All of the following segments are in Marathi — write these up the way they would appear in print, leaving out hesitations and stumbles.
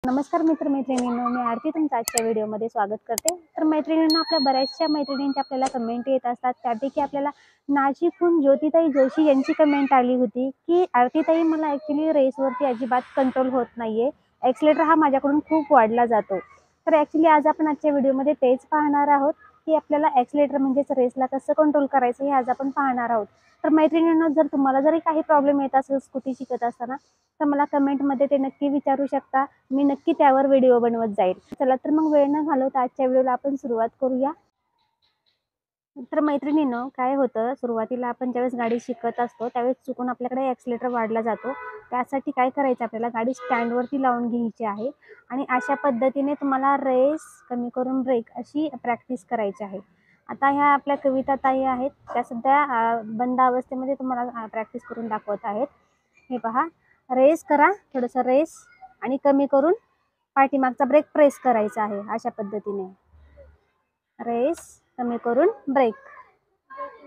नमस्कार मित्रमैत्रिणींनो, मी आरती तुमचं आजच्या व्हिडिओमध्ये स्वागत करते। तर मैत्रिणींनो, आपल्या बऱ्याचशा मैत्रिणींच्या आपल्याला कमेंट येत असतात। त्यापैकी आपल्याला नाशिकहून ज्योतिताई जोशी यांची कमेंट आली होती की आरतीताई, मला ॲक्च्युली रेसवरती अजिबात कंट्रोल होत नाहीये, ॲक्सिलेटर हा माझ्याकडून खूप वाढला जातो। तर ॲक्च्युली आज आपण आजच्या व्हिडिओमध्ये तेच पाहणार आहोत की आपल्याला ॲक्सिलेटर म्हणजेच रेसला कसं कंट्रोल करायचं हे आज आपण पाहणार आहोत। तर मैत्रिणींनो, जर तुम्हाला जरी काही प्रॉब्लेम येत असेल स्कूटी शिकत असताना तर मला कमेंटमध्ये ते नक्की विचारू शकता, मी नक्की त्यावर व्हिडिओ बनवत जाईल। चला तर मग वेळ न घालवता आजच्या व्हिडिओला आपण सुरुवात करूया। तर मैत्रिणींनो, काय होतं, सुरुवातीला आपण ज्यावेळेस गाडी शिकत असतो त्यावेळेस चुकून आपल्याकडे ॲक्सिलेटर वाढला जातो। त्यासाठी काय करायचं, आपल्याला गाडी स्टँडवरती लावून घ्यायची आहे आणि अशा पद्धतीने तुम्हाला रेस कमी करून ब्रेक अशी प्रॅक्टिस करायची आहे। आता ह्या आपल्या कविता ताई आहेत, त्या सध्या बंद अवस्थेमध्ये तुम्हाला प्रॅक्टिस करून दाखवत आहेत। हे पहा, रेस करा, थोडंसं रेस आणि कमी करून पाठीमागचा ब्रेक प्रेस करायचा आहे। अशा पद्धतीने रेस कमी करून ब्रेक,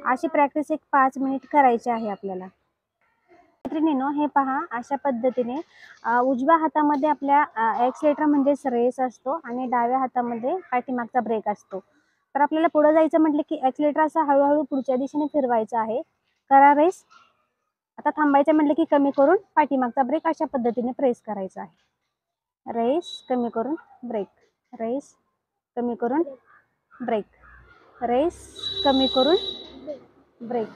अशी प्रॅक्टिस एक 5 मिनिट करायची आहे आपल्याला। मैत्रिणींनो, हे पहा, अशा पद्धतीने उजव्या हातामध्ये आपल्या ॲक्सिलेटर म्हणजेच रेस असतो आणि डाव्या हातामध्ये पाठीमागचा ब्रेक असतो। तर आपल्याला पुढे जायचं म्हटलं की ॲक्सिलेटर असं हळूहळू पुढच्या दिशेने फिरवायचं आहे। करा रेस। आता थांबायचं म्हटलं की कमी करून पाठीमागचा ब्रेक अशा पद्धतीने प्रेस करायचा आहे। रेस कमी करून ब्रेक, रेस कमी करून ब्रेक, रेस कमी करून ब्रेक,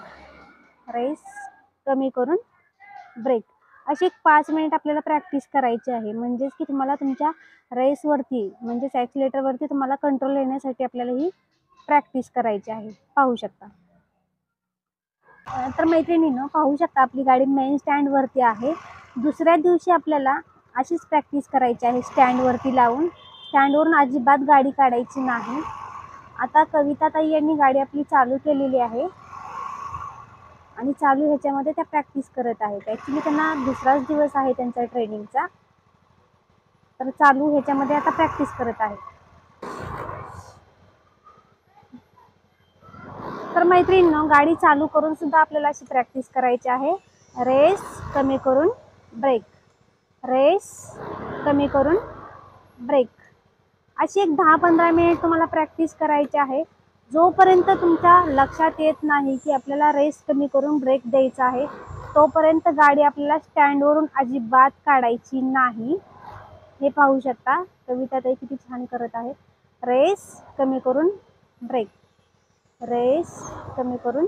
रेस कमी करून ब्रेक, अशी 5 मिनिट आपल्याला प्रॅक्टिस करायची आहे। म्हणजेच की तुम्हाला तुमच्या रेसवरती म्हणजेच ॲक्सिलेटरवरती तुम्हाला कंट्रोल येण्यासाठी आपल्याला ही प्रॅक्टिस करायची आहे। पाहू शकता। तर मैत्रिणींनो, पाहू शकता आपली गाडी मेन स्टँडवरती आहे। दुसऱ्या दिवशी आपल्याला अशीच प्रॅक्टिस करायची आहे, स्टँडवरती लावून। स्टँडवरून अजिबात गाडी काढायची नाही। आता कविता ताई यांनी गाडी आपली चालू केलेली आहे आणि चालू ह्याच्यामध्ये त्या प्रॅक्टिस करत आहेत। ॲक्च्युली त्यांना दुसराच दिवस आहे त्यांचा ट्रेनिंगचा, तर चालू ह्याच्यामध्ये आता प्रॅक्टिस करत आहेत। तर मैत्रिणींनो, गाडी चालू करून सुद्धा आपल्याला अशी प्रॅक्टिस करायची आहे। रेस कमी करून ब्रेक, रेस कमी करून ब्रेक, अशी एक 10-15 मिनिट तुम्हाला प्रॅक्टिस करायची आहे। जोपर्यंत तुमच्या लक्षात येत नाही की आपल्याला रेस कमी करून ब्रेक द्यायचा आहे, तोपर्यंत गाडी आपल्याला स्टँडवरून अजिबात काढायची नाही। हे पाहू शकता, कविता ताई किती छान करत आहेत। रेस कमी करून ब्रेक, रेस कमी करून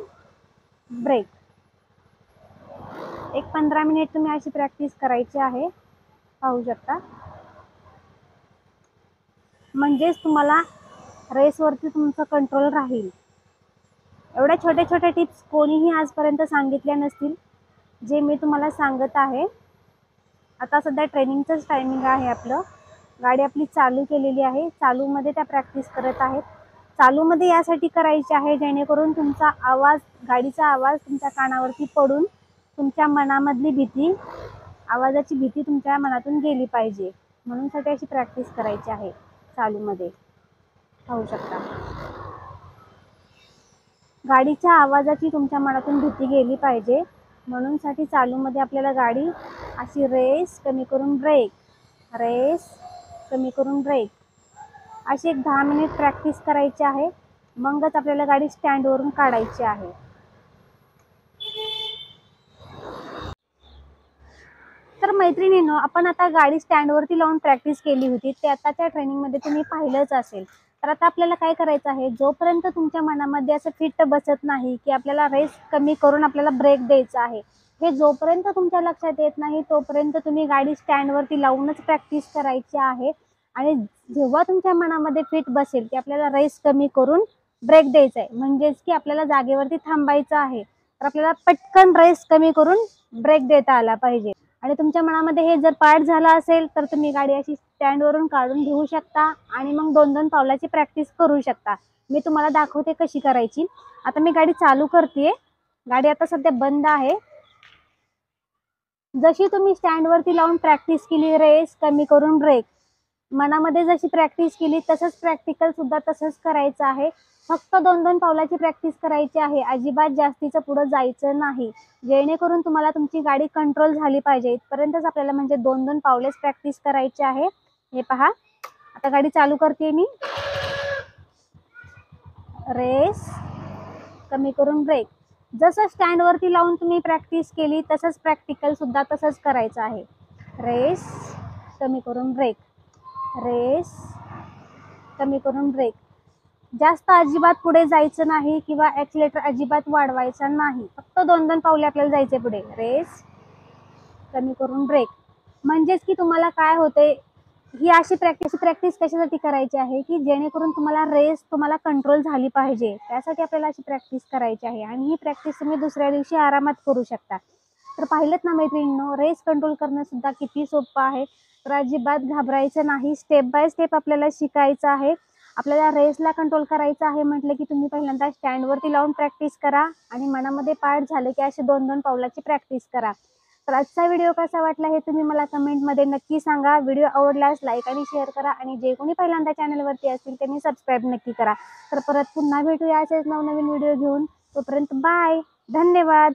ब्रेक, एक 15 मिनिट तुम्ही अशी प्रॅक्टिस करायची आहे। पाहू शकता, म्हणजेच तुम्हाला रेसवरती तुमचं कंट्रोल राहील। एवढ्या छोट्या छोट्या टिप्स कोणीही आजपर्यंत सांगितल्या नसतील, जे मी तुम्हाला सांगत आहे। आता सध्या ट्रेनिंगचंच टायमिंग आहे आपलं। गाडी आपली चालू केलेली आहे, चालूमध्ये त्या प्रॅक्टिस करत आहेत। चालूमध्ये यासाठी करायची आहे जेणेकरून तुमचा आवाज, गाडीचा आवाज तुमच्या कानावरती पडून तुमच्या मनामधली भीती, आवाजाची भीती तुमच्या मनातून गेली पाहिजे, म्हणूनसाठी अशी प्रॅक्टिस करायची आहे चालूमध्ये। पाहू शकता, गाडीच्या आवाजाची तुमच्या मनातून भीती गेली पाहिजे, म्हणूनसाठी चालूमध्ये आपल्याला गाडी अशी रेस कमी करून ब्रेक, रेस कमी करून ब्रेक, अशी एक 10 मिनिट प्रॅक्टिस करायची आहे। मगच आपल्याला गाडी स्टँडवरून काढायची आहे। तर मैत्रिणींनो, आपण आता गाडी स्टँडवरती लावून प्रॅक्टिस केली होती, ते आताच्या ट्रेनिंगमध्ये तुम्ही पाहिलंच असेल। तर आता आपल्याला काय करायचं आहे, जोपर्यंत तुमच्या मनामध्ये असं फिट बसत नाही की आपल्याला रेस कमी करून आपल्याला ब्रेक द्यायचा आहे, हे जोपर्यंत तुमच्या लक्षात येत नाही तोपर्यंत तुम्ही गाडी स्टँडवरती लावूनच प्रॅक्टिस करायची आहे। आणि जेव्हा तुमच्या मनामध्ये फिट बसेल की आपल्याला रेस कमी करून ब्रेक द्यायचा आहे, म्हणजेच की आपल्याला जागेवरती थांबायचं आहे, तर आपल्याला पटकन रेस कमी करून ब्रेक देता आला पाहिजे। आणि तुमच्या मनामध्ये हे जर पाठ झालं असेल तर तुम्ही गाडी अशी स्टँडवरून काढून घेऊ शकता आणि मग 2-2 पावलाची प्रॅक्टिस करू शकता। मी तुम्हाला दाखवते कशी करायची। आता मी गाडी चालू करते, गाडी आता सध्या बंद आहे। जशी तुम्ही स्टँडवरती लावून प्रॅक्टिस केली रेस कमी करून ब्रेक, मनामध्ये जशी प्रॅक्टिस केली तसंच प्रॅक्टिकल सुद्धा तसंच करायचं आहे। फक्त 2-2 पावलाची प्रॅक्टिस करायची आहे, अजिबात जास्तीचं पुढे जायचं नाही, जेणेकरून तुम्हाला तुमची गाडी कंट्रोल झाली पाहिजे। इथपर्यंतच आपल्याला म्हणजे 2-2 पावलेच प्रॅक्टिस करायची आहे। हे पहा, आता गाडी चालू करते मी. रेस, कमी करून ब्रेक. जसं स्टँडवरती लावून तुम्ही प्रॅक्टिस केली तसंच प्रॅक्टिकल सुद्धा तसंच करायचं आहे. रेस, कमी करून ब्रेक. रेस, कमी करून ब्रेक. जास्त अजिबात पुढे जायचं नाही किंवा ॲक्सिलेटर अजिबात वाढवायचा नाही. फक्त 2-2 पावले आपल्याला जायचे पुढे. रेस, कमी करून ब्रेक. म्हणजेच की तुम्हाला काय होते, ही अशी प्रॅक्टिस कशासाठी करायची आहे की जेणेकरून तुम्हाला रेस तुम्हाला कंट्रोल झाली पाहिजे. त्यासाठी आपल्याला अशी प्रॅक्टिस करायची आहे आणि ही प्रॅक्टिस तुम्ही दुसऱ्या दिवशी आरामात करू शकता. तर पाहिलंत ना मैत्रिणींनो, रेस कंट्रोल करणं सुद्धा किती सोपं आहे. तर अजिबात घाबरायचं नाही. स्टेप बाय स्टेप आपल्याला शिकायचं आहे. आपल्याला रेसला कंट्रोल करायचं आहे म्हटलं की तुम्ही पहिल्यांदा स्टँडवरती लावून प्रॅक्टिस करा आणि मनामध्ये पाठ झालं की अशी 2-2 पावलाची प्रॅक्टिस करा. तर आजचा व्हिडिओ कसा वाटला हे तुम्ही मला कमेंटमध्ये नक्की सांगा. व्हिडिओ आवडल्यास लाईक आणि शेअर करा आणि जे कोणी पहिल्यांदा चॅनलवरती असतील त्यांनी सबस्क्राईब नक्की करा. तर परत पुन्हा भेटूया असेच नवनवीन व्हिडिओ घेऊन. तोपर्यंत बाय. धन्यवाद.